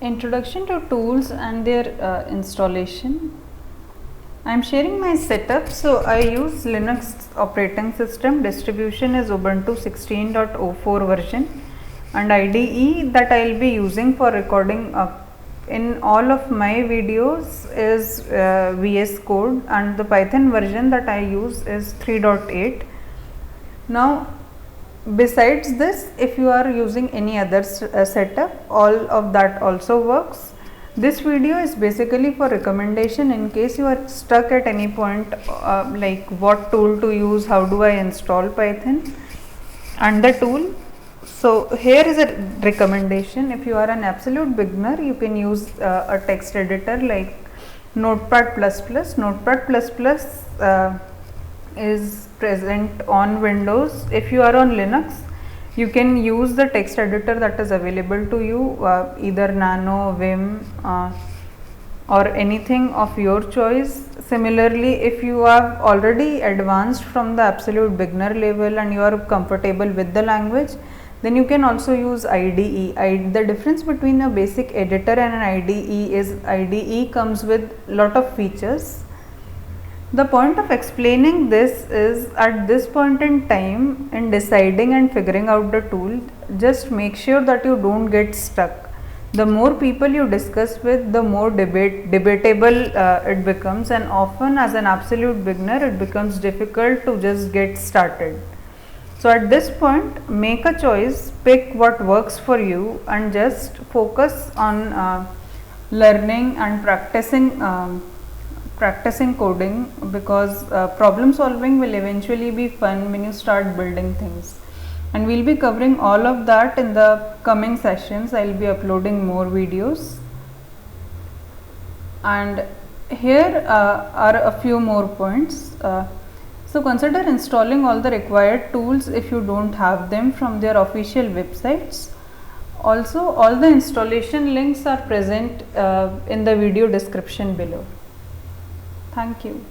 Introduction to tools and their installation. I am sharing my setup. So I use Linux operating system. Distribution is Ubuntu 16.04 version, and IDE that I will be using for recording in all of my videos is VSCode, and the Python version that I use is 3.8. Now, besides this, if you are using any other setup, all of that also works. This video is basically for recommendation in case you are stuck at any point, like what tool to use, how do I install Python and the tool. So here is a recommendation. If you are an absolute beginner, you can use a text editor like Notepad++. Notepad++ is present on Windows. If you are on Linux, you can use the text editor that is available to you, either Nano, Vim, or anything of your choice. Similarly, if you have already advanced from the absolute beginner level and you are comfortable with the language, then you can also use IDE. The difference between a basic editor and an IDE is IDE comes with lot of features. The point of explaining this is, at this point in time, in deciding and figuring out the tool, just make sure that you don't get stuck. The more people you discuss with, the more debatable it becomes, and often as an absolute beginner it becomes difficult to just get started. So at this point, make a choice, pick what works for you, and just focus on learning and practicing coding, because problem solving will eventually be fun when you start building things, and we'll be covering all of that in the coming sessions. I'll be uploading more videos, and here are a few more points. So consider installing all the required tools if you don't have them from their official websites. Also, all the installation links are present in the video description below. Thank you.